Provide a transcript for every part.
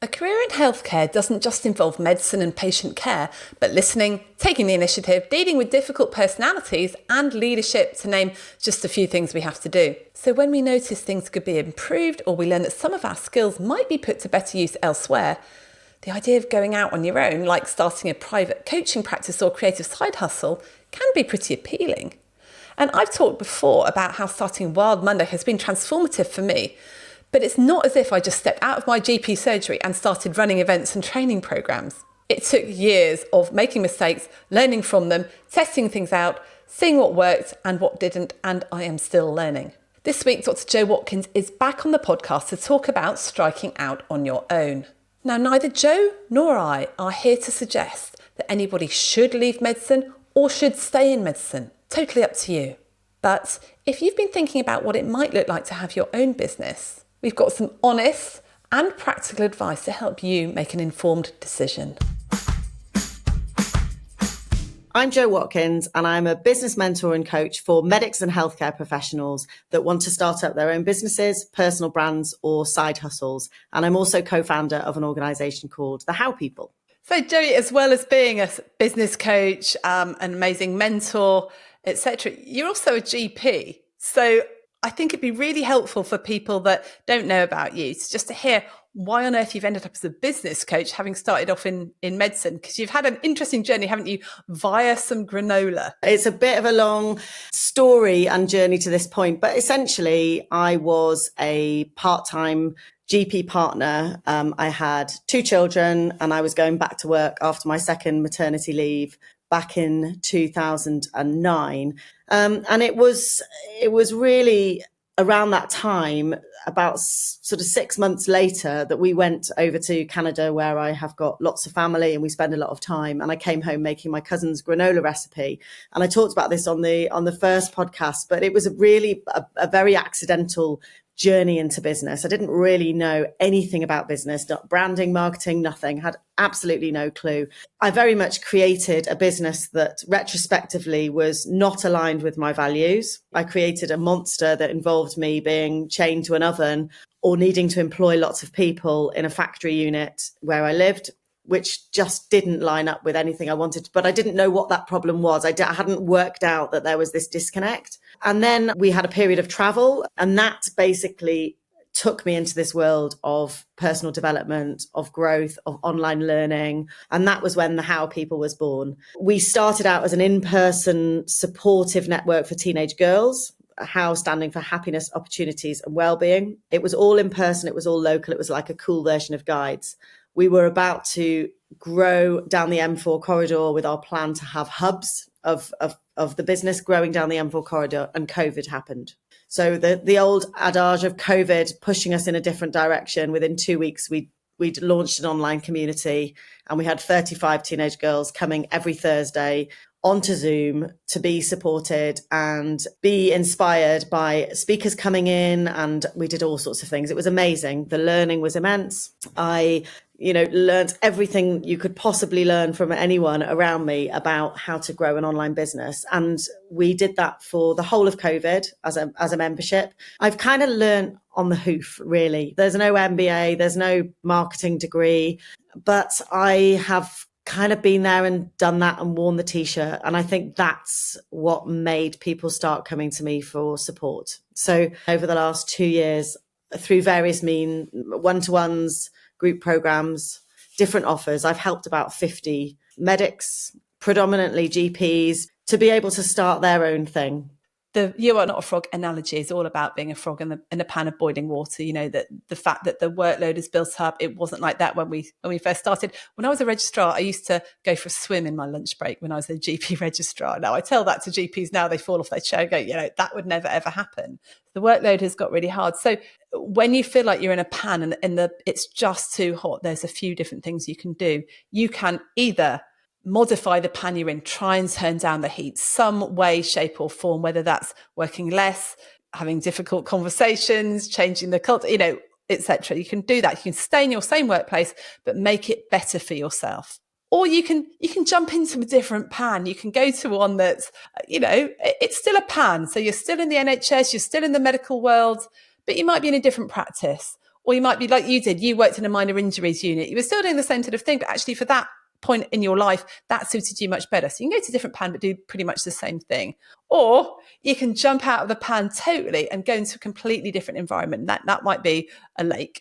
A career in healthcare doesn't just involve medicine and patient care, but listening, taking the initiative, dealing with difficult personalities and leadership, to name just a few things we have to do. So when we notice things could be improved, or we learn that some of our skills might be put to better use elsewhere, the idea of going out on your own, like starting a private coaching practice or creative side hustle, can be pretty appealing. And I've talked before about how starting Wild Monday has been transformative for me. But it's not as if I just stepped out of my GP surgery and started running events and training programs. It took years of making mistakes, learning from them, testing things out, seeing what worked and what didn't, and I am still learning. This week, Dr. Jo Watkins is back on the podcast to talk about striking out on your own. Now, neither Jo nor I are here to suggest that anybody should leave medicine or should stay in medicine. Totally up to you. But if you've been thinking about what it might look like to have your own business, we've got some honest and practical advice to help you make an informed decision. I'm Jo Watkins, and I'm a business mentor and coach for medics and healthcare professionals that want to start up their own businesses, personal brands, or side hustles. And I'm also co-founder of an organisation called The How People. So Jo, as well as being a business coach, an amazing mentor, etc., you're also a GP. So I think it'd be really helpful for people that don't know about you to hear why on earth you've ended up as a business coach, having started off in medicine, because you've had an interesting journey, haven't you, via some granola? It's a bit of a long story and journey to this point, but essentially I was a part-time GP partner. I had 2 children and I was going back to work after my second maternity leave back in 2009. And it was really around that time, about sort of 6 months later, that we went over to Canada, where I have got lots of family and we spend a lot of time. And I came home making my cousin's granola recipe. And I talked about this on the first podcast, but it was a very accidental journey into business. I didn't really know anything about business, not branding, marketing, nothing, had absolutely no clue. I very much created a business that retrospectively was not aligned with my values. I created a monster that involved me being chained to an oven or needing to employ lots of people in a factory unit where I lived, which just didn't line up with anything I wanted. But I didn't know what that problem was. I hadn't worked out that there was this disconnect. And then we had a period of travel, and that basically took me into this world of personal development, of growth, of online learning. And that was when the How People was born. We started out as an in-person supportive network for teenage girls, How standing for happiness, opportunities and well-being. It was all in person. It was all local. It was like a cool version of Guides. We were about to grow down the M4 corridor with our plan to have hubs of the business growing down the M4 corridor, and COVID happened. So the old adage of COVID pushing us in a different direction, within 2 weeks, we'd launched an online community and we had 35 teenage girls coming every Thursday onto Zoom to be supported and be inspired by speakers coming in. And we did all sorts of things. It was amazing. The learning was immense. I learned everything you could possibly learn from anyone around me about how to grow an online business. And we did that for the whole of COVID as a membership. I've kind of learned on the hoof, really. There's no MBA, there's no marketing degree, but I have kind of been there and done that and worn the t-shirt. And I think that's what made people start coming to me for support. So over the last 2 years, through various means, one-to-ones, group programs, different offers, I've helped about 50 medics, predominantly GPs, to be able to start their own thing. The "you are not a frog" analogy is all about being a frog in a pan of boiling water. That the fact that the workload is built up, it wasn't like that when we first started. When I was a registrar, I used to go for a swim in my lunch break when I was a GP registrar. Now I tell that to GPs now, they fall off their chair and go, that would never ever happen. The workload has got really hard. So when you feel like you're in a pan and it's just too hot, there's a few different things you can do. You can either modify the pan you're in, try and turn down the heat some way, shape or form, whether that's working less, having difficult conversations, changing the culture, etc. You can do that. You can stay in your same workplace, but make it better for yourself. Or you can jump into a different pan. You can go to one that's, it's still a pan. So you're still in the NHS, you're still in the medical world, but you might be in a different practice. Or you might be like you did, you worked in a minor injuries unit. You were still doing the same sort of thing, but actually for that point in your life, that suited you much better. So you can go to a different pan, but do pretty much the same thing. Or you can jump out of the pan totally and go into a completely different environment. That might be a lake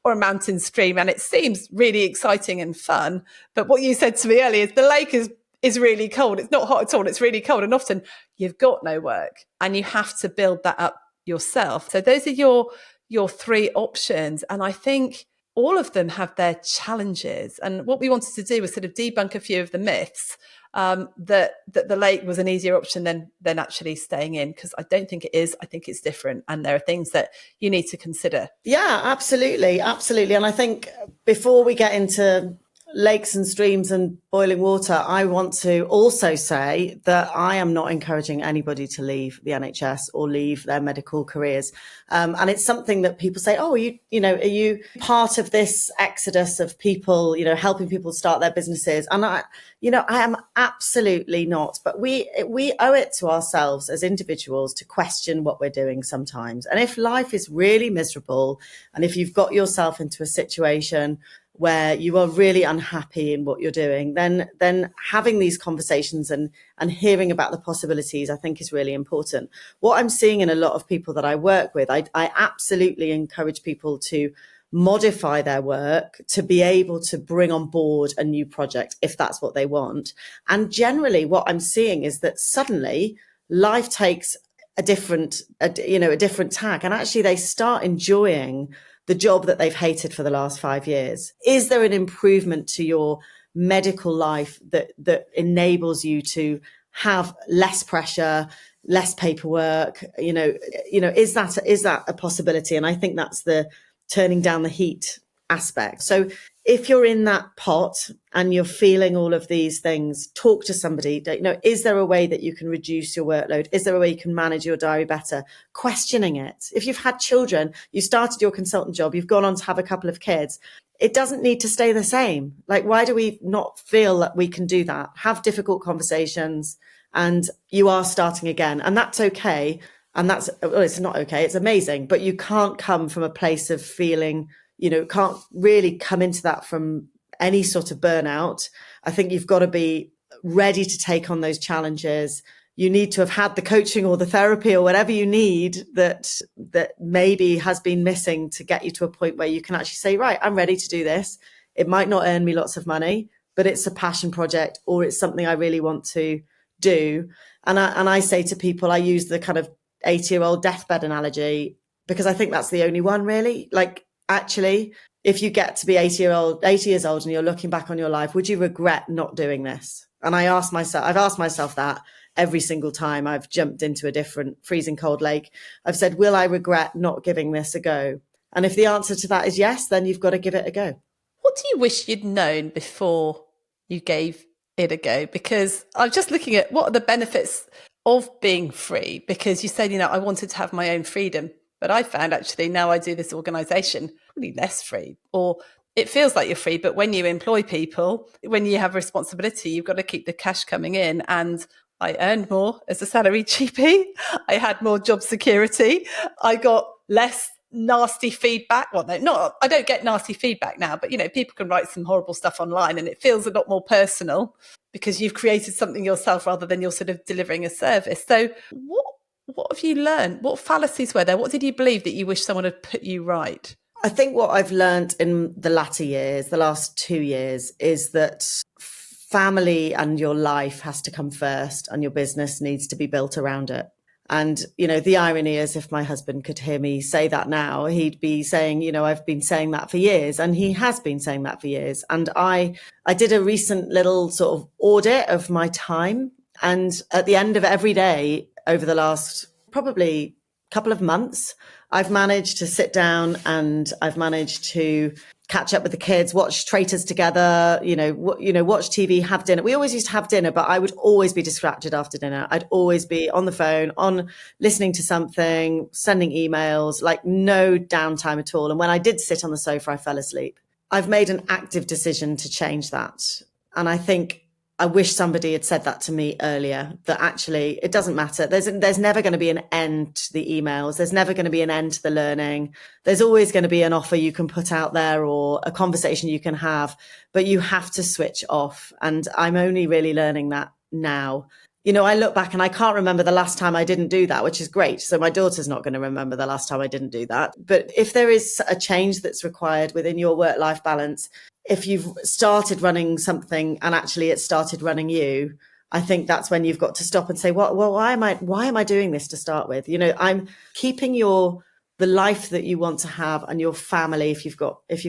or a mountain stream. And it seems really exciting and fun. But what you said to me earlier is the lake is really cold. It's not hot at all. It's really cold. And often you've got no work and you have to build that up yourself. So those are your three options. And I think all of them have their challenges. And what we wanted to do was sort of debunk a few of the myths that the lake was an easier option than actually staying in, because I don't think it is. I think it's different. And there are things that you need to consider. Yeah, absolutely. Absolutely. And I think before we get into lakes and streams and boiling water, I want to also say that I am not encouraging anybody to leave the NHS or leave their medical careers. And it's something that people say, oh, are you part of this exodus of people, helping people start their businesses? And I am absolutely not. But we owe it to ourselves as individuals to question what we're doing sometimes. And if life is really miserable, and if you've got yourself into a situation where you are really unhappy in what you're doing, then having these conversations and hearing about the possibilities, I think, is really important. What I'm seeing in a lot of people that I work with, I absolutely encourage people to modify their work to be able to bring on board a new project if that's what they want. And generally what I'm seeing is that suddenly life takes a different tack, and actually they start enjoying the job that they've hated for the last 5 years. Is there an improvement to your medical life that enables you to have less pressure, less paperwork? Is that a possibility? And I think that's the turning down the heat aspect. So if you're in that pot and you're feeling all of these things, talk to somebody. Is there a way that you can reduce your workload? Is there a way you can manage your diary better? Questioning it. If you've had children, you started your consultant job, you've gone on to have a couple of kids, it doesn't need to stay the same. Like, why do we not feel that we can do that? Have difficult conversations, and you are starting again. And that's okay. And it's not okay. It's amazing. But you can't come from a place of feeling, can't really come into that from any sort of burnout. I think you've got to be ready to take on those challenges. You need to have had the coaching or the therapy or whatever you need that maybe has been missing to get you to a point where you can actually say, right, I'm ready to do this. It might not earn me lots of money, but it's a passion project, or it's something I really want to do. And I say to people, I use the kind of 80-year-old deathbed analogy, because I think that's the only one really. Like, actually, if you get to be 80 years old and you're looking back on your life, would you regret not doing this? And I've asked myself that every single time I've jumped into a different freezing cold lake. I've said, will I regret not giving this a go? And if the answer to that is yes, then you've got to give it a go. What do you wish you'd known before you gave it a go? Because I'm just looking at what are the benefits of being free, because you said, I wanted to have my own freedom, but I found actually now I do this organization really less free, or it feels like you're free. But when you employ people, when you have responsibility, you've got to keep the cash coming in. And I earned more as a salaried GP. I had more job security. I got less nasty feedback. Well, no, I don't get nasty feedback now, but people can write some horrible stuff online and it feels a lot more personal because you've created something yourself rather than you're sort of delivering a service. So what have you learned? What fallacies were there? What did you believe that you wish someone had put you right? I think what I've learned in the latter years, the last 2 years, is that family and your life has to come first, and your business needs to be built around it. And, the irony is, if my husband could hear me say that now, he'd be saying, I've been saying that for years. And he has been saying that for years. And I did a recent little sort of audit of my time. And at the end of every day over the last probably couple of months, I've managed to sit down and I've managed to catch up with the kids, watch Traitors together, watch TV, have dinner. We always used to have dinner, but I would always be distracted after dinner. I'd always be on the phone, listening to something, sending emails, like no downtime at all. And when I did sit on the sofa, I fell asleep. I've made an active decision to change that. And I think I wish somebody had said that to me earlier, that actually it doesn't matter. There's never going to be an end to the emails. There's never going to be an end to the learning. There's always going to be an offer you can put out there or a conversation you can have, but you have to switch off. And I'm only really learning that now. You know, I look back and I can't remember the last time I didn't do that, which is great. So my daughter's not going to remember the last time I didn't do that. But if there is a change that's required within your work-life balance, if you've started running something and actually it started running you, I think that's when you've got to stop and say, well, why am I doing this to start with? You know, I'm keeping the life that you want to have and your family, if you've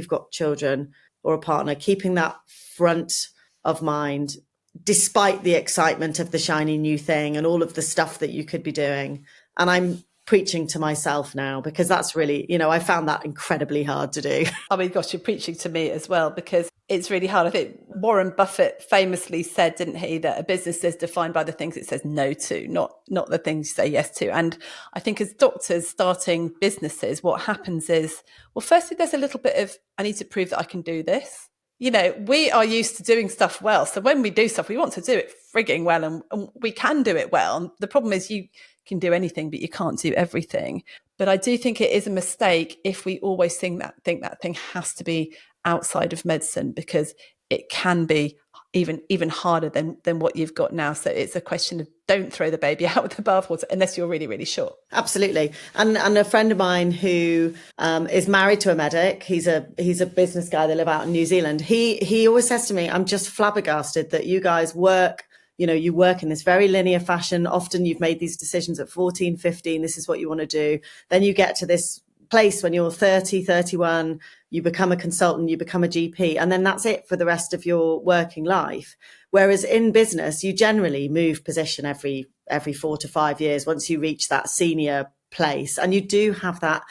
got children or a partner, keeping that front of mind, despite the excitement of the shiny new thing and all of the stuff that you could be doing. And I'm preaching to myself now, because that's really, you know, I found that incredibly hard to do. I mean, gosh, you're preaching to me as well, because it's really hard. I think Warren Buffett famously said, didn't he, that a business is defined by the things it says no to, not the things you say yes to. And I think as doctors starting businesses, what happens is, well, firstly, there's a little bit of, I need to prove that I can do this. You know, we are used to doing stuff well. So when we do stuff, we want to do it frigging well, and we can do it well. And the problem is you can do anything, but you can't do everything. But I do think it is a mistake if we always think that thing has to be outside of medicine, because it can be even harder than what you've got now. So it's a question of, don't throw the baby out with the bathwater unless you're really, really sure. Absolutely. And a friend of mine who is married to a medic, he's a business guy. They live out in New Zealand. He always says to me, I'm just flabbergasted that you guys work, you know, you work in this very linear fashion. Often you've made these decisions at 14, 15, this is what you want to do. Then you get to this place when you're 30, 31, you become a consultant, you become a GP, and then that's it for the rest of your working life. Whereas in business, you generally move position every 4 to 5 years once you reach that senior place. And you do have that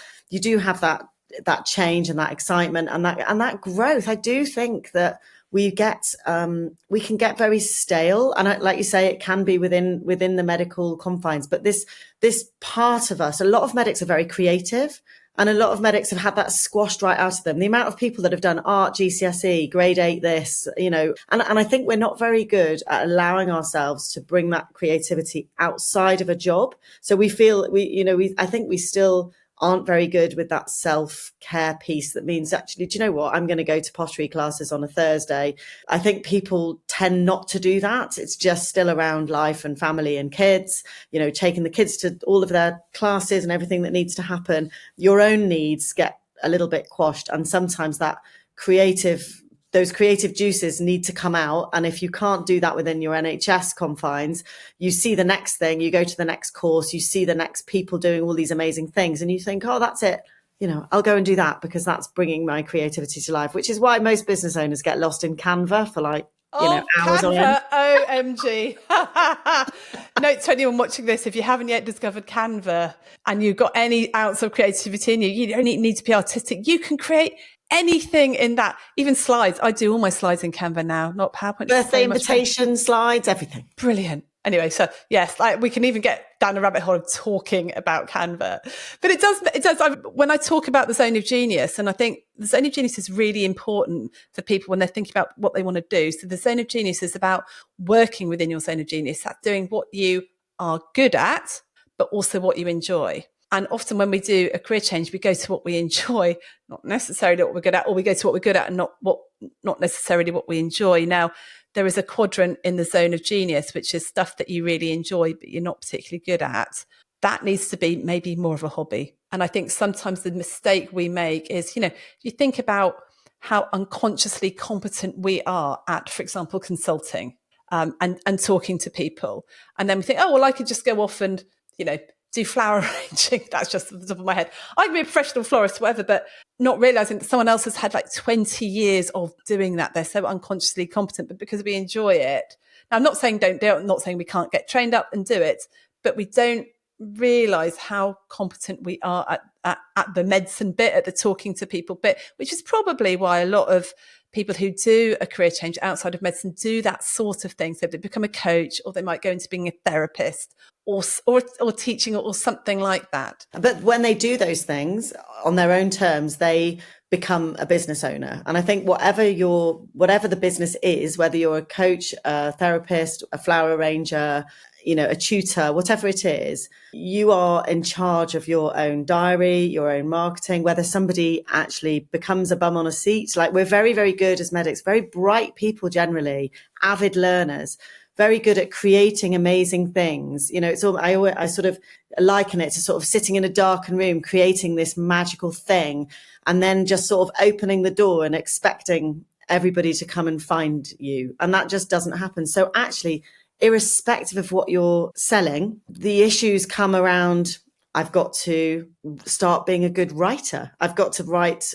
change and that excitement and that growth. I do think that we can get very stale, and like you say, it can be within the medical confines. But this part of us, a lot of medics are very creative, and a lot of medics have had that squashed right out of them. The amount of people that have done art, GCSE, grade 8, this, you know, and I think we're not very good at allowing ourselves to bring that creativity outside of a job. So I think we still aren't very good with that self-care piece. That means, actually, do you know what? I'm going to go to pottery classes on a Thursday. I think people tend not to do that. It's just still around life and family and kids, you know, taking the kids to all of their classes and everything that needs to happen. Your own needs get a little bit quashed. And sometimes those creative juices need to come out. And if you can't do that within your NHS confines, you see the next thing, you go to the next course, you see the next people doing all these amazing things, and you think, oh, that's it. You know, I'll go and do that because that's bringing my creativity to life, which is why most business owners get lost in Canva for hours on end. OMG. Note to anyone watching this, if you haven't yet discovered Canva and you've got any ounce of creativity in you, you don't need to be artistic. You can create anything in that, even slides. I do all my slides in Canva now, not PowerPoint. Birthday invitation, slides, everything. Brilliant. Anyway, so yes, we can even get down a rabbit hole of talking about Canva. But it does. When I talk about the zone of genius, and I think the zone of genius is really important for people when they're thinking about what they want to do. So the zone of genius is about working within your zone of genius. That's doing what you are good at, but also what you enjoy. And often when we do a career change, we go to what we enjoy, not necessarily what we're good at, or we go to what we're good at and not necessarily what we enjoy. Now, there is a quadrant in the zone of genius, which is stuff that you really enjoy, but you're not particularly good at. That needs to be maybe more of a hobby. And I think sometimes the mistake we make is, you know, you think about how unconsciously competent we are at, for example, consulting and talking to people. And then we think, oh, well, I could just go off and, you know, do flower arranging. That's just at the top of my head. I can be a professional florist, whatever, but not realizing that someone else has had 20 years of doing that. They're so unconsciously competent, but because we enjoy it. Now, I'm not saying don't do it. I'm not saying we can't get trained up and do it, but we don't realize how competent we are at the medicine bit, at the talking to people bit, which is probably why a lot of people who do a career change outside of medicine do that sort of thing. So they become a coach, or they might go into being a therapist, or teaching or something like that. But when they do those things on their own terms, they become a business owner. And I think whatever the business is, whether you're a coach, a therapist, a flower arranger, a tutor, whatever it is, you are in charge of your own diary, your own marketing, whether somebody actually becomes a bum on a seat. Like, we're very, very good as medics, very bright people generally, avid learners, very good at creating amazing things. It's all, I sort of liken it to sort of sitting in a darkened room, creating this magical thing, and then just sort of opening the door and expecting everybody to come and find you. And that just doesn't happen. So actually, irrespective of what you're selling, the issues come around. I've got to start being a good writer. I've got to write,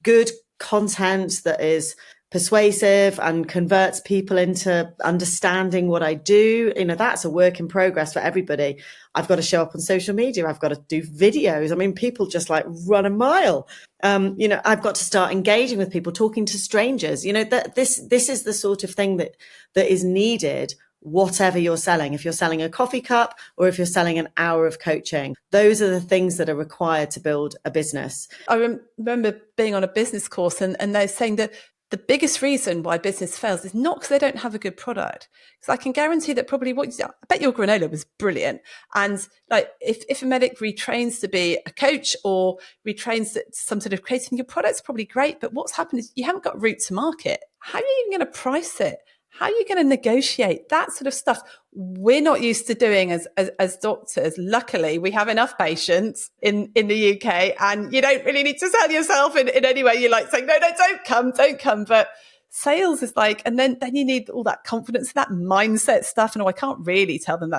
good content that is persuasive and converts people into understanding what I do. That's a work in progress for everybody. I've got to show up on social media. I've got to do videos. I mean, people just like run a mile. I've got to start engaging with people, talking to strangers. That this is the sort of thing that is needed, whatever you're selling. If you're selling a coffee cup or if you're selling an hour of coaching, those are the things that are required to build a business. I remember being on a business course and they're saying that the biggest reason why business fails is not because they don't have a good product. Because I can guarantee that probably I bet your granola was brilliant. And like if a medic retrains to be a coach or retrains to some sort of creating, your product's probably great. But what's happened is you haven't got route to market. How are you even going to price it? How are you going to negotiate that sort of stuff? We're not used to doing as doctors. Luckily, we have enough patients in the UK, and you don't really need to sell yourself in any way. You're like saying, no, don't come. But sales is like, and then you need all that confidence, that mindset stuff. And I can't really tell them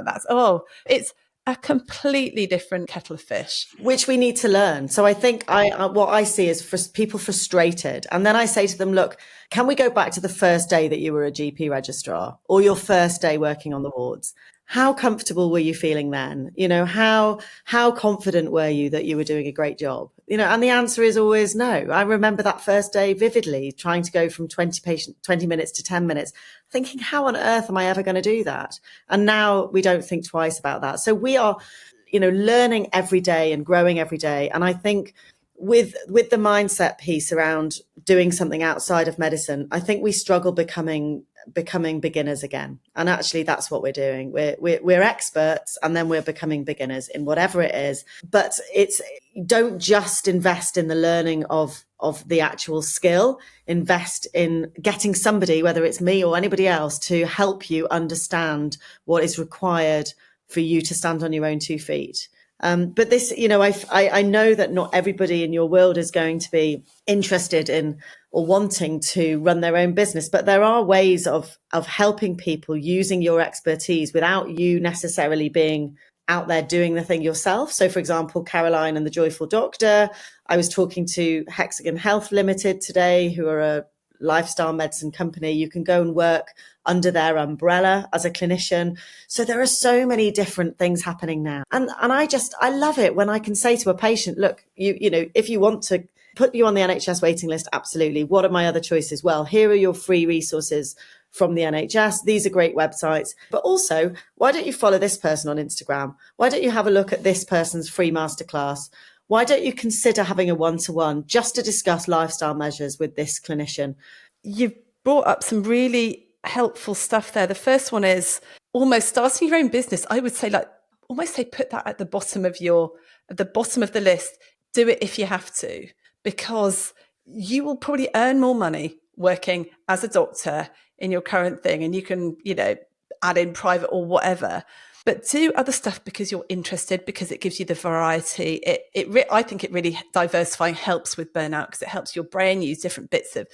it's a completely different kettle of fish, which we need to learn. So I think what I see is people frustrated. And then I say to them, look, can we go back to the first day that you were a GP registrar or your first day working on the wards? How comfortable were you feeling then? How confident were you that you were doing a great job? And the answer is always no. I remember that first day vividly, trying to go from 20 minutes to 10 minutes, thinking, how on earth am I ever going to do that? And now we don't think twice about that. So we are, learning every day and growing every day. And I think with the mindset piece around doing something outside of medicine, I think we struggle becoming beginners again. And actually that's what we're doing. We're experts and then we're becoming beginners in whatever it is. But don't just invest in the learning of the actual skill, invest in getting somebody, whether it's me or anybody else, to help you understand what is required for you to stand on your own 2 feet. But this, I know that not everybody in your world is going to be interested in or wanting to run their own business, but there are ways of helping people using your expertise without you necessarily being out there doing the thing yourself. So, for example, Caroline and the Joyful Doctor, I was talking to Hexagon Health Limited today, who are a lifestyle medicine company. You can go and work under their umbrella as a clinician. So there are so many different things happening now. And I love it when I can say to a patient, look, if you want to put you on the NHS waiting list, absolutely. What are my other choices? Well, here are your free resources from the NHS. These are great websites. But also, why don't you follow this person on Instagram? Why don't you have a look at this person's free masterclass? Why don't you consider having a one-to-one just to discuss lifestyle measures with this clinician? You've brought up some really helpful stuff there. The first one is almost starting your own business. I would say put that at the bottom of the list. Do it if you have to, because you will probably earn more money working as a doctor in your current thing, and you can, add in private or whatever. But do other stuff because you're interested, because it gives you the variety. I think it really diversifying helps with burnout, because it helps your brain use different bits of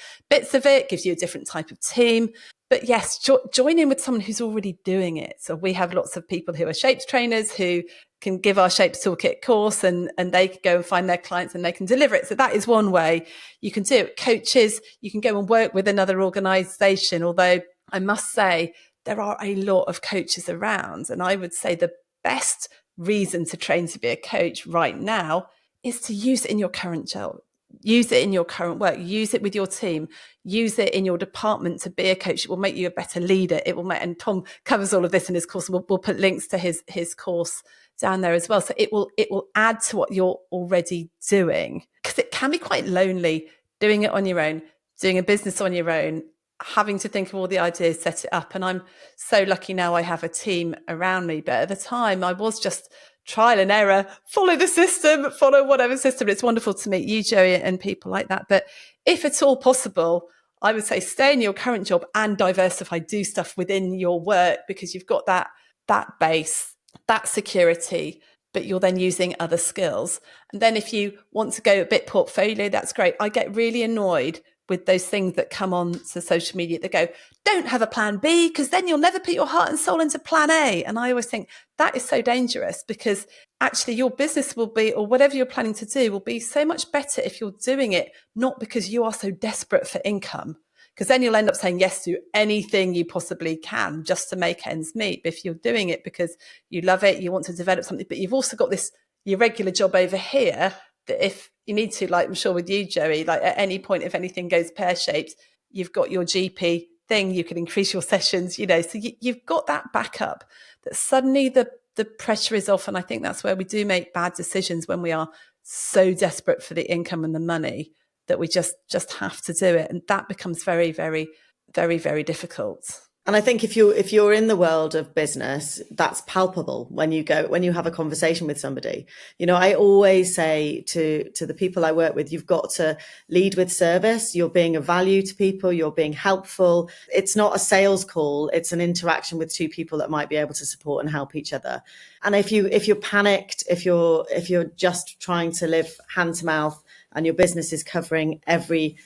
it, gives you a different type of team. But yes, join in with someone who's already doing it. So we have lots of people who are shapes trainers who can give our Shapes Toolkit course, and they can go and find their clients and they can deliver it. So that is one way you can do it. Coaches, you can go and work with another organisation, although I must say, there are a lot of coaches around. And I would say the best reason to train to be a coach right now is to use it in your current job. use it in your current work, use it with your team, use it in your department to be a coach. It will make you a better leader. It will make, and Tom covers all of this in his course. We'll put links to his course down there as well. So it will add to what you're already doing, because it can be quite lonely doing it on your own, doing a business on your own, having to think of all the ideas, set it up. And I'm so lucky now I have a team around me. But at the time I was just trial and error, follow the system, follow whatever system. It's wonderful to meet you, Joey, and people like that. But if at all possible, I would say stay in your current job and diversify, do stuff within your work, because you've got that base, that security, but you're then using other skills. And then if you want to go a bit portfolio, that's great. I get really annoyed with those things that come on to social media that go, don't have a plan B, because then you'll never put your heart and soul into plan A. And I always think that is so dangerous, because actually your business will be, or whatever you're planning to do, will be so much better if you're doing it not because you are so desperate for income, because then you'll end up saying yes to anything you possibly can just to make ends meet. But if you're doing it because you love it, you want to develop something, but you've also got this, your regular job over here, that if you need to, like I'm sure with you, Joey, like at any point, if anything goes pear-shaped, you've got your GP thing, you can increase your sessions, so you've got that backup, that suddenly the pressure is off. And I think that's where we do make bad decisions, when we are so desperate for the income and the money that we just have to do it. And that becomes very, very, very, very difficult. And I think if you're in the world of business, that's palpable when you have a conversation with somebody. I always say to the people I work with, you've got to lead with service. You're being of value to people. You're being helpful. It's not a sales call. It's an interaction with two people that might be able to support and help each other. And if you're panicked, if you're just trying to live hand to mouth, and your business is covering everything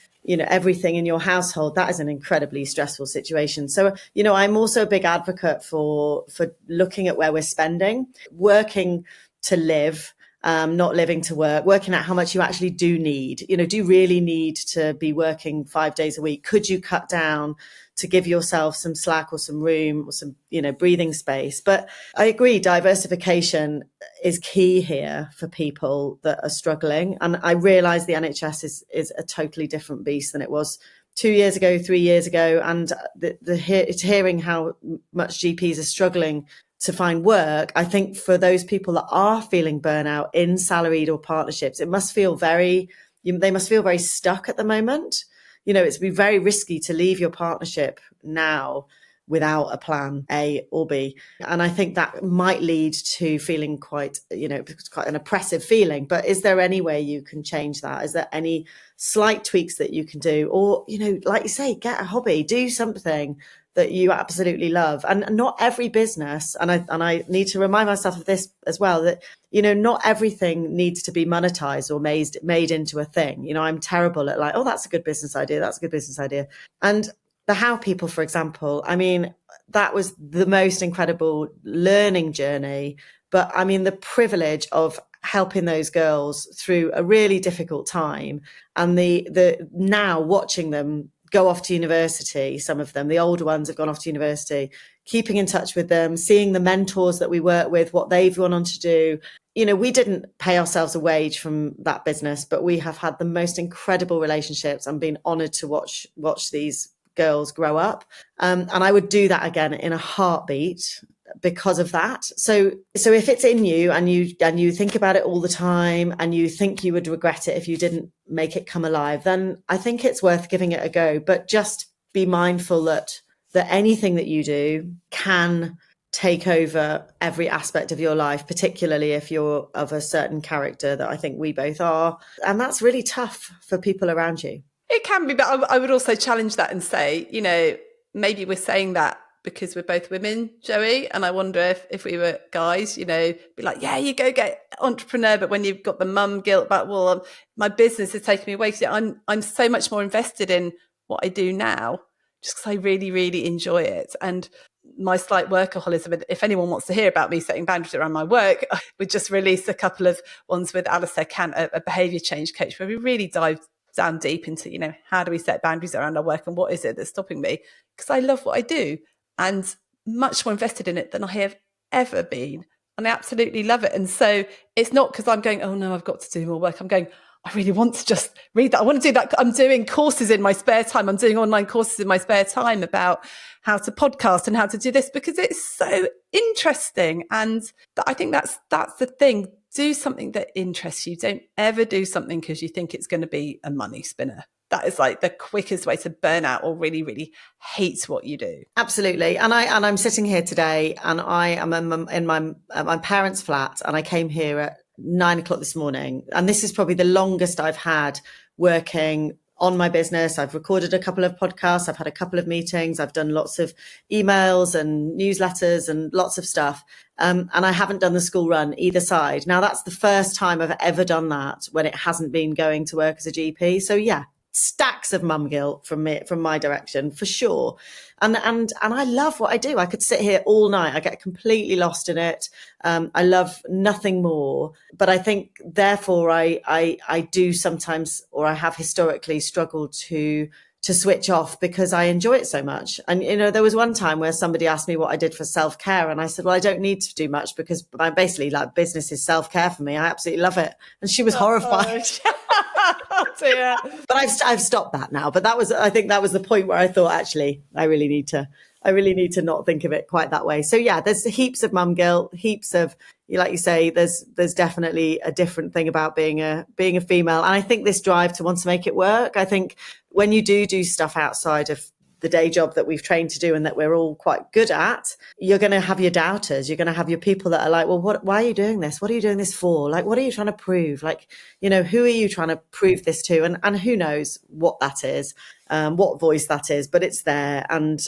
in your household, that is an incredibly stressful situation. So, I'm also a big advocate for looking at where we're spending, working to live, not living to work, working out how much you actually do need. Do you really need to be working 5 days a week? Could you cut down to give yourself some slack or some room or some, breathing space? But I agree, diversification is key here for people that are struggling. And I realize the NHS is a totally different beast than it was 2 years ago, 3 years ago. And it's hearing how much GPs are struggling to find work. I think for those people that are feeling burnout in salaried or partnerships, they must feel very stuck at the moment. It's be very risky to leave your partnership now without a plan A or B. And I think that might lead to feeling quite an oppressive feeling. But is there any way you can change that? Is there any slight tweaks that you can do? Or, like you say, get a hobby, do something that you absolutely love. And not every business, and I need to remind myself of this as well, that, not everything needs to be monetized or made into a thing. I'm terrible at oh, that's a good business idea. That's a good business idea. And the How people, for example, that was the most incredible learning journey. But the privilege of helping those girls through a really difficult time, and the now watching them go off to university. Some of them, the older ones, have gone off to university, keeping in touch with them, seeing the mentors that we work with, what they've gone on to do. We didn't pay ourselves a wage from that business, but we have had the most incredible relationships and been honoured to watch these girls grow up. And I would do that again in a heartbeat because of that. So if it's in you and you think about it all the time and you think you would regret it if you didn't make it come alive, then I think it's worth giving it a go. But just be mindful that anything that you do can take over every aspect of your life, particularly if you're of a certain character that I think we both are. And that's really tough for people around you. It can be, but I would also challenge that and say, maybe we're saying that because we're both women, Joey. And I wonder if we were guys, be like, yeah, you go get entrepreneur. But when you've got the mum guilt about, well, my business is taking me away. I'm so much more invested in what I do now, just because I really, really enjoy it. And my slight workaholism, if anyone wants to hear about me setting boundaries around my work, we just released a couple of ones with Alistair Kant, a behaviour change coach, where we really dived down deep into, how do we set boundaries around our work and what is it that's stopping me? Because I love what I do and much more invested in it than I have ever been. And I absolutely love it. And so it's not because I'm going, oh no, I've got to do more work. I'm going, I really want to just read that. I want to do that. I'm doing courses in my spare time. I'm doing online courses in my spare time about how to podcast and how to do this because it's so interesting. And I think that's the thing. Do something that interests you. Don't ever do something because you think it's going to be a money spinner. That is like the quickest way to burn out or really, really hate what you do. Absolutely. And I'm sitting here today and I am in my parents' flat and I came here at 9 o'clock this morning. And this is probably the longest I've had working on my business. I've recorded a couple of podcasts. I've had a couple of meetings. I've done lots of emails and newsletters and lots of stuff. And I haven't done the school run either side. Now that's the first time I've ever done that when it hasn't been going to work as a GP. So yeah, stacks of mum guilt from my direction for sure. And I love what I do. I could sit here all night. I get completely lost in it. I love nothing more. But I think therefore I do sometimes, or I have historically struggled to switch off because I enjoy it so much. And, there was one time where somebody asked me what I did for self-care. And I said, well, I don't need to do much because I basically like business is self-care for me. I absolutely love it. And she was horrified. Oh dear. But I've stopped that now. But I think that was the point where I thought, actually, I really need to not think of it quite that way. So yeah, there's heaps of mum guilt, heaps of, like you say, there's definitely a different thing about being a female. And I think this drive to want to make it work. I think when you do stuff outside of the day job that we've trained to do and that we're all quite good at, you're going to have your doubters. You're going to have your people that are like, well, why are you doing this? What are you doing this for? Like, what are you trying to prove? Like, who are you trying to prove this to? And who knows what that is, what voice that is, but it's there. And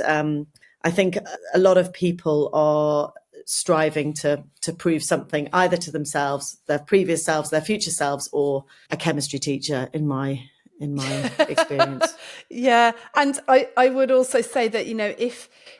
I think a lot of people are striving to prove something either to themselves, their previous selves, their future selves, or a chemistry teacher in my experience. Yeah. And I would also say that,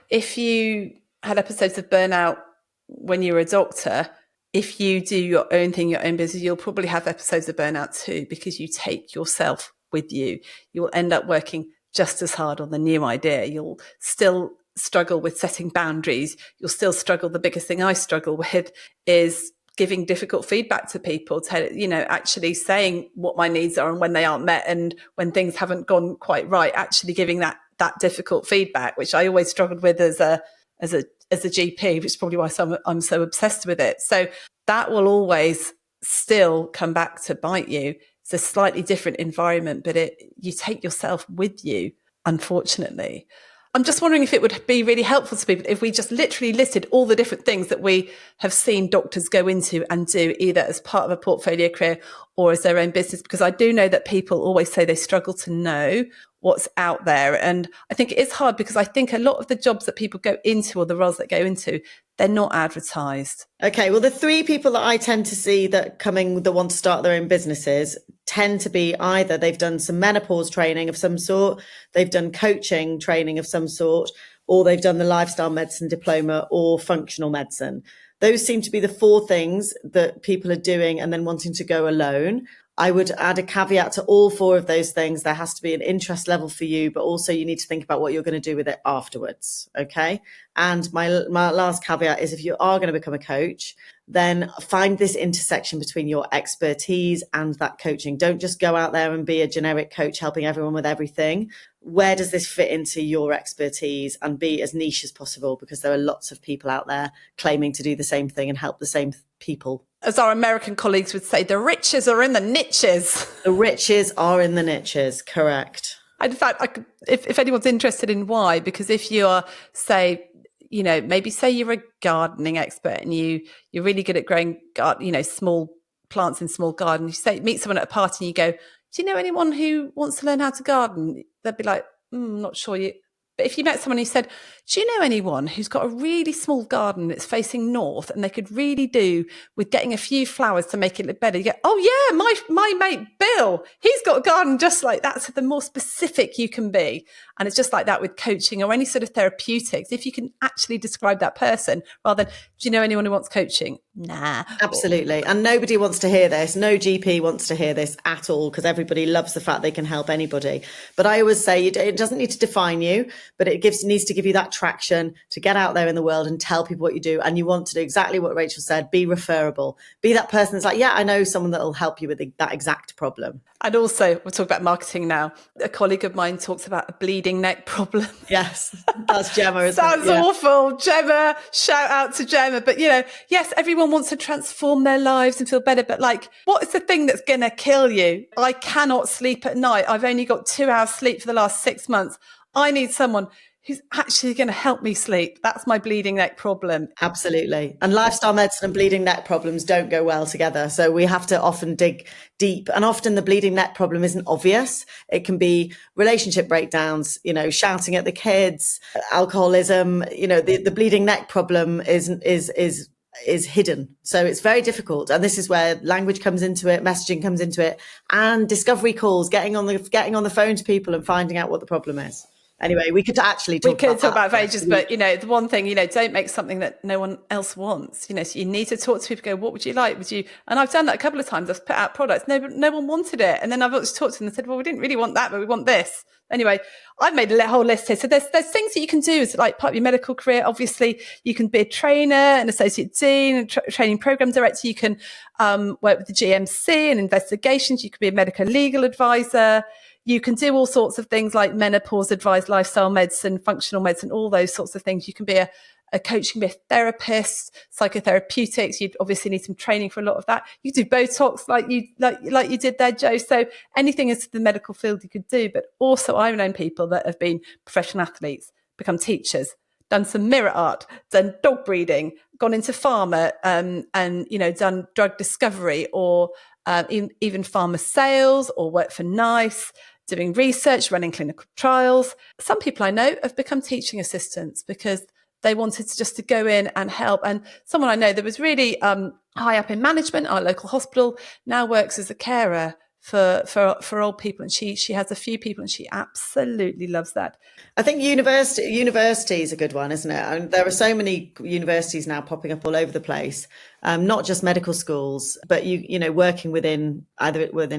if you had episodes of burnout when you were a doctor, if you do your own thing, your own business, you'll probably have episodes of burnout too, because you take yourself with you. You'll end up working just as hard on the new idea. You'll still struggle with setting boundaries. You'll still struggle. The biggest thing I struggle with is giving difficult feedback to people, actually saying what my needs are and when they aren't met and when things haven't gone quite right, actually giving that difficult feedback, which I always struggled with as a GP, which is probably why I'm so obsessed with it. So that will always still come back to bite you. It's a slightly different environment, but you take yourself with you, unfortunately. I'm just wondering if it would be really helpful to people if we just literally listed all the different things that we have seen doctors go into and do, either as part of a portfolio career or as their own business, because I do know that people always say they struggle to know what's out there. And I think it is hard because I think a lot of the jobs that people go into or the roles that go into, they're not advertised. Okay, well, the three people that I tend to see that want to start their own businesses tend to be either they've done some menopause training of some sort, they've done coaching training of some sort, or they've done the lifestyle medicine diploma or functional medicine. Those seem to be the four things that people are doing and then wanting to go alone. I would add a caveat to all four of those things. There has to be an interest level for you, but also you need to think about what you're going to do with it afterwards. Okay. And my last caveat is if you are going to become a coach, then find this intersection between your expertise and that coaching. Don't just go out there and be a generic coach helping everyone with everything. Where does this fit into your expertise, and be as niche as possible, because there are lots of people out there claiming to do the same thing and help the same people. As our American colleagues would say, the riches are in the niches. The riches are in the niches, correct. In fact, if anyone's interested in why, because if you are, say, maybe say you're a gardening expert and you're really good at growing, small plants in small gardens. You meet someone at a party and you go, do you know anyone who wants to learn how to garden? They'd be like, not sure. But if you met someone who said, do you know anyone who's got a really small garden that's facing north and they could really do with getting a few flowers to make it look better? You go, oh yeah, my mate Bill, he's got a garden just like that. So the more specific you can be. And it's just like that with coaching or any sort of therapeutics. If you can actually describe that person rather than, do you know anyone who wants coaching? nah. Absolutely. And nobody wants to hear this. No GP wants to hear this at all, because everybody loves the fact they can help anybody. But I always say it doesn't need to define you, but it needs to give you that traction to get out there in the world and tell people what you do. And you want to do exactly what Rachel said, be referable. Be that person that's like, yeah, I know someone that will help you with that exact problem. And also, we'll talk about marketing now. A colleague of mine talks about a bleeding neck problem. Yes, that's Gemma, isn't it? Sounds awful. Gemma, shout out to Gemma. But, yes, everyone wants to transform their lives and feel better. But what is the thing that's going to kill you? I cannot sleep at night. I've only got 2 hours sleep for the last 6 months. I need someone who's actually going to help me sleep. That's my bleeding neck problem. Absolutely. And lifestyle medicine and bleeding neck problems don't go well together. So we have to often dig deep. And often the bleeding neck problem isn't obvious. It can be relationship breakdowns, shouting at the kids, alcoholism, the bleeding neck problem is hidden. So it's very difficult. And this is where language comes into it, messaging comes into it, and discovery calls, getting on the phone to people and finding out what the problem is. Anyway, we could actually talk about for ages, but the one thing, don't make something that no one else wants. So you need to talk to people, go, what would you like? And I've done that a couple of times. I've put out products. No one wanted it. And then I've talked to them and said, well, we didn't really want that, but we want this. Anyway, I've made a whole list here. So there's things that you can do as part of your medical career. Obviously, you can be a trainer, an associate dean, a training program director. You can work with the GMC and investigations. You could be a medical legal advisor. You can do all sorts of things like menopause advice, lifestyle medicine, functional medicine, all those sorts of things. You can be a coach, you can be a therapist, psychotherapeutics. You'd obviously need some training for a lot of that. You could do Botox like you did there, Jo. So anything into the medical field you could do. But also I've known people that have been professional athletes, become teachers, done some mirror art, done dog breeding, gone into pharma, and done drug discovery, or even pharma sales, or work for NICE, doing research, running clinical trials. Some people I know have become teaching assistants because they wanted to go in and help. And someone I know that was really high up in management, our local hospital, now works as a carer for old people, and she has a few people, and she absolutely loves that. I think university is a good one, isn't it? And there are so many universities now popping up all over the place, not just medical schools, but working within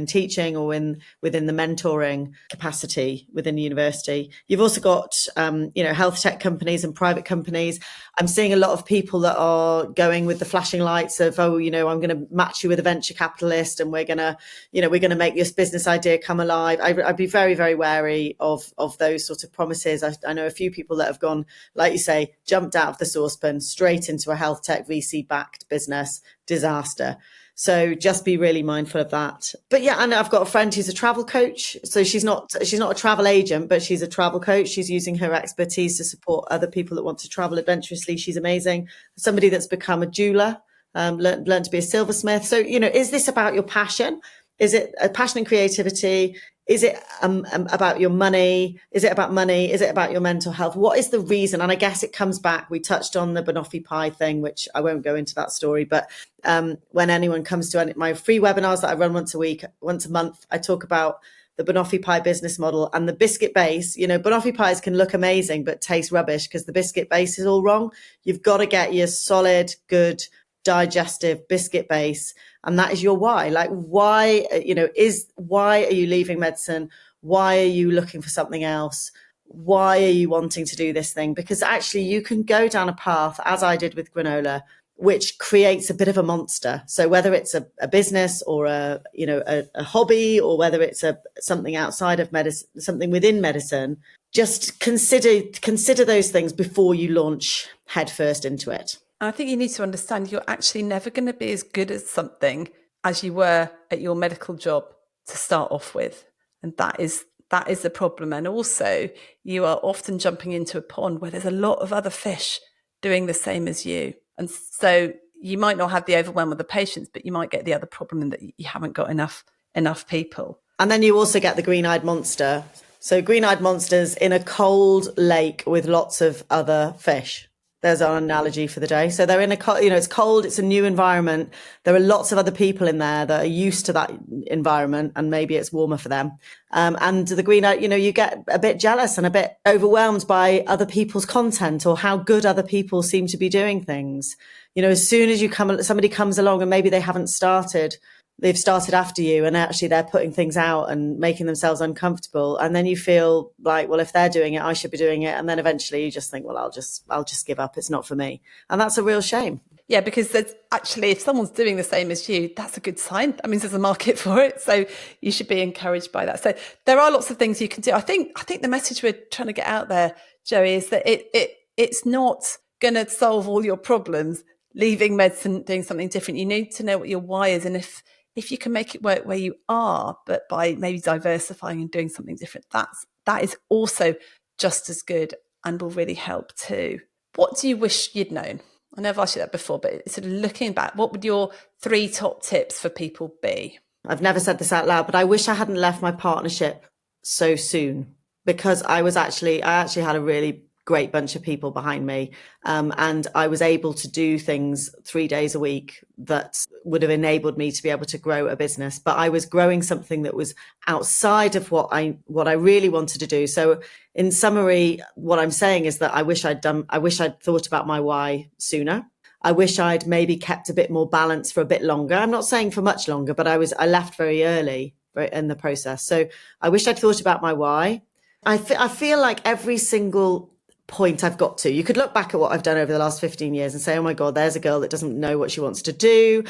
teaching or within the mentoring capacity within the university. You've also got health tech companies and private companies. I'm seeing a lot of people that are going with the flashing lights of, I'm going to match you with a venture capitalist, and we're going to make this business idea come alive. I'd be very, very wary of those sorts of promises. I know a few people that have gone, like you say, jumped out of the saucepan straight into a health tech VC backed business. Disaster. So just be really mindful of that. But yeah, I know I've got a friend who's a travel coach. So she's not a travel agent, but she's a travel coach. She's using her expertise to support other people that want to travel adventurously. She's amazing. Somebody that's become a jeweler, learned to be a silversmith. So, is this about your passion? Is it a passion and creativity? Is it about your money? Is it about money? Is it about your mental health? What is the reason? And I guess it comes back. We touched on the banoffee pie thing, which I won't go into that story. But when anyone comes to my free webinars that I run once a month, I talk about the banoffee pie business model and the biscuit base. Banoffee pies can look amazing, but taste rubbish because the biscuit base is all wrong. You've got to get your solid, good, digestive biscuit base. And that is your why. Why are you leaving medicine? Why are you looking for something else? Why are you wanting to do this thing? Because actually you can go down a path, as I did with granola, which creates a bit of a monster. So whether it's a business or a hobby, or whether it's something outside of medicine, something within medicine, just consider those things before you launch headfirst into it. I think you need to understand you're actually never going to be as good at something as you were at your medical job to start off with. And that is the problem. And also you are often jumping into a pond where there's a lot of other fish doing the same as you. And so you might not have the overwhelm of the patients, but you might get the other problem in that you haven't got enough people. And then you also get the green-eyed monster. So green-eyed monsters in a cold lake with lots of other fish. There's our analogy for the day. So they're in it's cold, it's a new environment. There are lots of other people in there that are used to that environment, and maybe it's warmer for them. And the green, you get a bit jealous and a bit overwhelmed by other people's content or how good other people seem to be doing things. As soon as somebody comes along and maybe they've started after you, and actually they're putting things out and making themselves uncomfortable. And then you feel like, well, if they're doing it, I should be doing it. And then eventually you just think, well, I'll just give up. It's not for me. And that's a real shame. Yeah, because there's actually, if someone's doing the same as you, that's a good sign. That means there's a market for it. So you should be encouraged by that. So there are lots of things you can do. I think the message we're trying to get out there, Joey, is that it's not going to solve all your problems, leaving medicine, doing something different. You need to know what your why is. And if you can make it work where you are, but by maybe diversifying and doing something different, that is also just as good and will really help too. What do you wish you'd known? I know I've asked you that before, but sort of looking back, what would your 3 top tips for people be? I've never said this out loud, but I wish I hadn't left my partnership so soon, because I actually had a really great bunch of people behind me. And I was able to do things 3 days a week that would have enabled me to be able to grow a business. But I was growing something that was outside of what I really wanted to do. So in summary, what I'm saying is that I wish I'd thought about my why sooner. I wish I'd maybe kept a bit more balance for a bit longer. I'm not saying for much longer, but I left very early in the process. So I wish I'd thought about my why. I feel like every single point I've got to, you could look back at what I've done over the last 15 years and say, oh my God, there's a girl that doesn't know what she wants to do.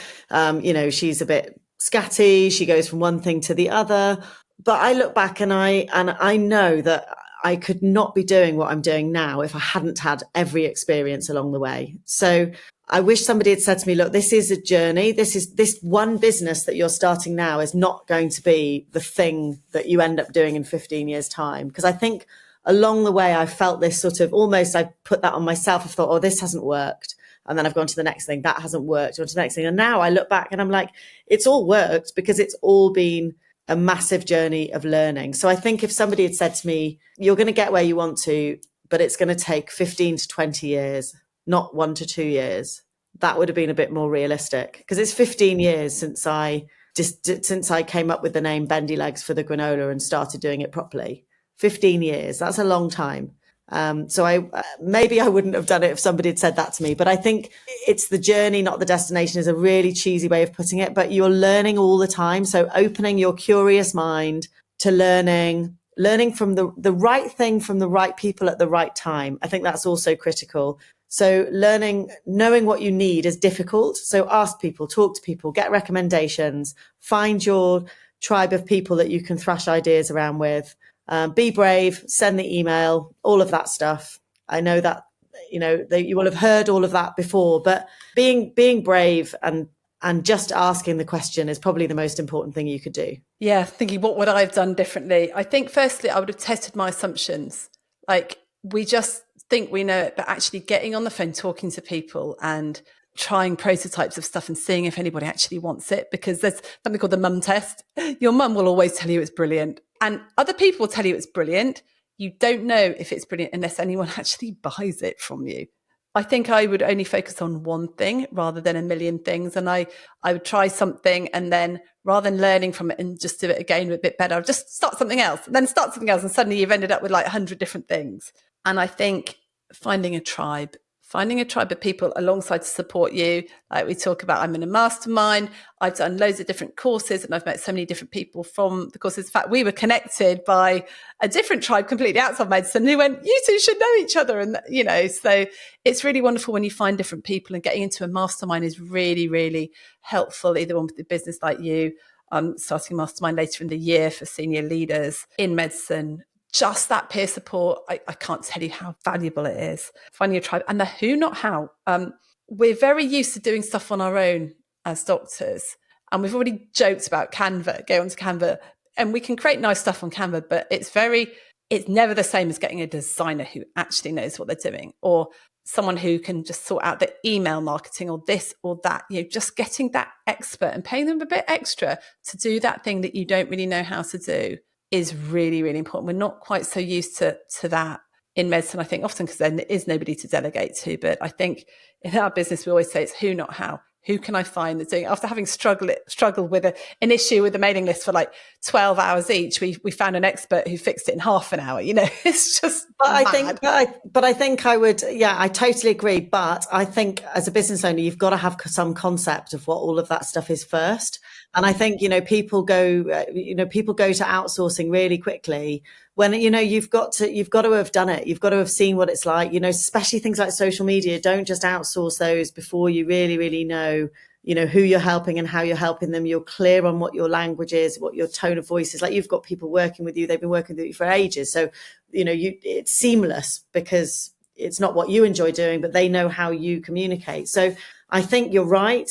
She's a bit scatty. She goes from one thing to the other. But I look back and I know that I could not be doing what I'm doing now if I hadn't had every experience along the way. So I wish somebody had said to me, look, this is a journey. This one business that you're starting now is not going to be the thing that you end up doing in 15 years' time. Because I think along the way, I felt this sort of almost, I put that on myself. I thought, oh, this hasn't worked. And then I've gone to the next thing. That hasn't worked. On to the next thing. And now I look back and I'm like, it's all worked because it's all been a massive journey of learning. So I think if somebody had said to me, you're going to get where you want to, but it's going to take 15 to 20 years, not 1 to 2 years, that would have been a bit more realistic. Because it's 15 years since I came up with the name Bendy Legs for the granola and started doing it properly. 15 years, that's a long time. So maybe I wouldn't have done it if somebody had said that to me, but I think it's the journey, not the destination, is a really cheesy way of putting it, but you're learning all the time. So opening your curious mind to learning from the right thing from the right people at the right time. I think that's also critical. So knowing what you need is difficult. So ask people, talk to people, get recommendations, find your tribe of people that you can thrash ideas around with. Be brave, send the email, all of that stuff. I know that, you will have heard all of that before, but being brave and just asking the question is probably the most important thing you could do. Yeah, thinking what would I have done differently? I think firstly, I would have tested my assumptions. Like we just think we know it, but actually getting on the phone, talking to people and trying prototypes of stuff and seeing if anybody actually wants it, because there's something called the mum test. Your mum will always tell you it's brilliant and other people will tell you it's brilliant. You don't know if it's brilliant unless anyone actually buys it from you. I think I would only focus on one thing rather than a million things. And I would try something and then rather than learning from it and just do it again a bit better, I'll just start something else, then start something else. And suddenly you've ended up with like 100 different things. And I think finding a tribe of people alongside to support you. Like we talk about, I'm in a mastermind. I've done loads of different courses and I've met so many different people from the courses. In fact, we were connected by a different tribe completely outside medicine who went, you two should know each other. And, so it's really wonderful when you find different people, and getting into a mastermind is really, really helpful. Either one with the business like you, starting a mastermind later in the year for senior leaders in medicine. Just that peer support, I can't tell you how valuable it is. Finding a tribe and the who, not how. We're very used to doing stuff on our own as doctors. And we've already joked about Canva, go onto Canva. And we can create nice stuff on Canva, but it's never the same as getting a designer who actually knows what they're doing, or someone who can just sort out the email marketing or this or that. Just getting that expert and paying them a bit extra to do that thing that you don't really know how to do is really, really important. We're not quite so used to that in medicine, I think often because there is nobody to delegate to. But I think in our business, we always say it's who, not how. Who can I find that's doing it? After having struggled with an issue with the mailing list for like 12 hours each, we found an expert who fixed it in half an hour. It's just I totally agree. But I think as a business owner, you've got to have some concept of what all of that stuff is first. And I think, people go to outsourcing really quickly when, you've got to have done it. You've got to have seen what it's like, especially things like social media. Don't just outsource those before you really, really know who you're helping and how you're helping them. You're clear on what your language is, what your tone of voice is. Like, you've got people working with you. They've been working with you for ages. So, it's seamless because it's not what you enjoy doing, but they know how you communicate. So I think you're right.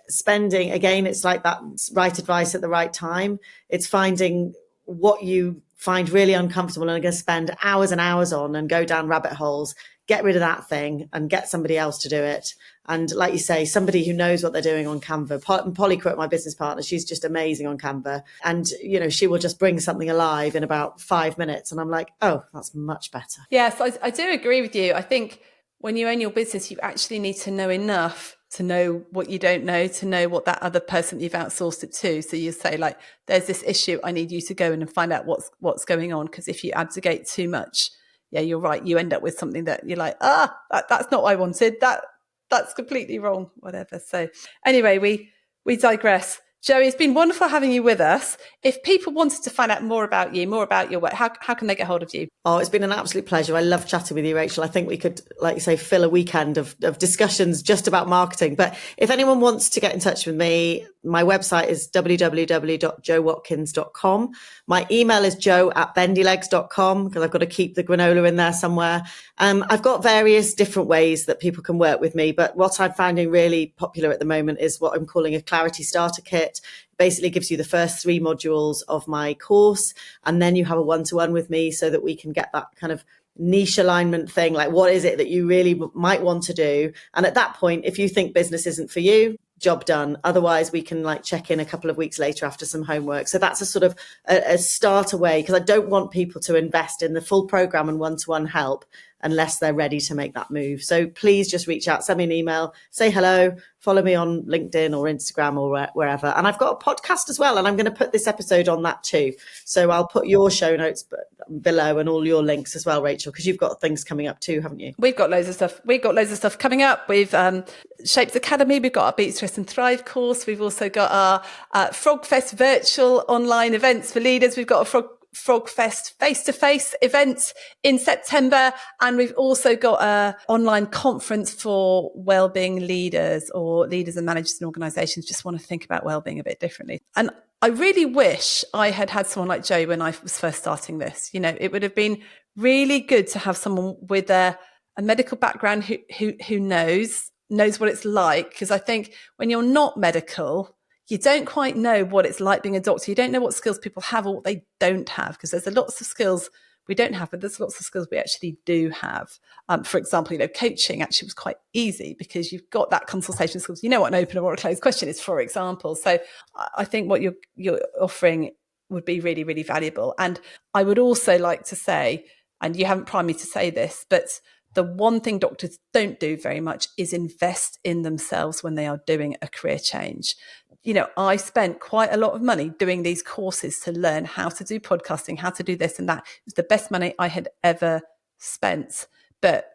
Spending, again, it's like that right advice at the right time. It's finding what you find really uncomfortable and are going to spend hours and hours on and go down rabbit holes. Get rid of that thing and get somebody else to do it. And like you say, somebody who knows what they're doing on Canva. Polly Quirk, my business partner, she's just amazing on Canva. And, she will just bring something alive in about 5 minutes. And I'm like, oh, that's much better. Yes, I do agree with you. I think when you own your business, you actually need to know enough to know what you don't know, to know what that other person you've outsourced it to. So you say, like, there's this issue, I need you to go in and find out what's going on. Because if you abdicate too much, yeah, you're right, you end up with something that you're like, that's not what I wanted. That's completely wrong, whatever. So anyway, we digress. Joey, it's been wonderful having you with us. If people wanted to find out more about you, more about your work, how can they get hold of you? Oh, it's been an absolute pleasure. I love chatting with you, Rachel. I think we could, like you say, fill a weekend of discussions just about marketing. But if anyone wants to get in touch with me, my website is www.joewatkins.com. My email is joe@bendylegs.com because I've got to keep the granola in there somewhere. I've got various different ways that people can work with me, but what I'm finding really popular at the moment is what I'm calling a clarity starter kit. Basically gives you the first 3 modules of my course, and then you have a one-to-one with me so that we can get that kind of niche alignment thing, like what is it that you really might want to do. And at that point, if you think business isn't for you, job done. Otherwise, we can check in a couple of weeks later after some homework. So that's a sort of a start away, because I don't want people to invest in the full program and one-to-one help unless they're ready to make that move. So please just reach out, send me an email, say hello, follow me on LinkedIn or Instagram or wherever. And I've got a podcast as well, and I'm going to put this episode on that too. So I'll put your show notes below and all your links as well, Rachel, because you've got things coming up too, haven't you? We've got loads of stuff. Coming up. We've Shapes Academy. We've got our Beat Stress and Thrive course. We've also got our FrogFest virtual online events for leaders. We've got a FrogFest face-to-face event in September, and we've also got a online conference for wellbeing leaders or leaders and managers in organizations just want to think about wellbeing a bit differently. And I really wish I had someone like Joe when I was first starting this. It would have been really good to have someone with a medical background who knows what it's like, because I think when you're not medical, you don't quite know what it's like being a doctor. You don't know what skills people have or what they don't have, because there's lots of skills we don't have, but there's lots of skills we actually do have. For example, coaching actually was quite easy because you've got that consultation skills. You know what an open or a closed question is, for example. So I think what you're offering would be really, really valuable. And I would also like to say, and you haven't primed me to say this, but the one thing doctors don't do very much is invest in themselves when they are doing a career change. I spent quite a lot of money doing these courses to learn how to do podcasting, how to do this and that. It was the best money I had ever spent. But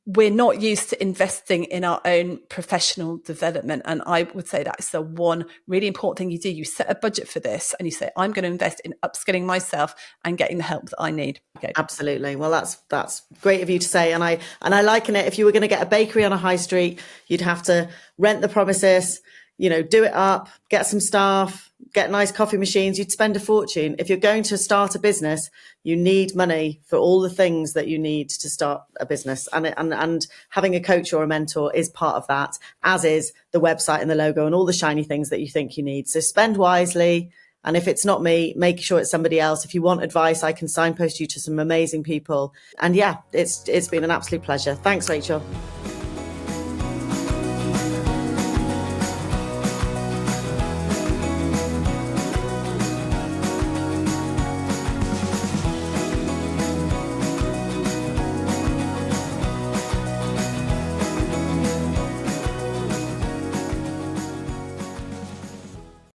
we're not used to investing in our own professional development. And I would say that's the one really important thing you do. You set a budget for this and you say, I'm going to invest in upskilling myself and getting the help that I need. Okay. Absolutely. Well, that's great of you to say. And I liken it. If you were going to get a bakery on a high street, you'd have to rent the premises, do it up, get some staff, get nice coffee machines. You'd spend a fortune. If you're going to start a business, you need money for all the things that you need to start a business. And having a coach or a mentor is part of that, as is the website and the logo and all the shiny things that you think you need. So spend wisely. And if it's not me, make sure it's somebody else. If you want advice, I can signpost you to some amazing people. And yeah, it's been an absolute pleasure. Thanks, Rachel.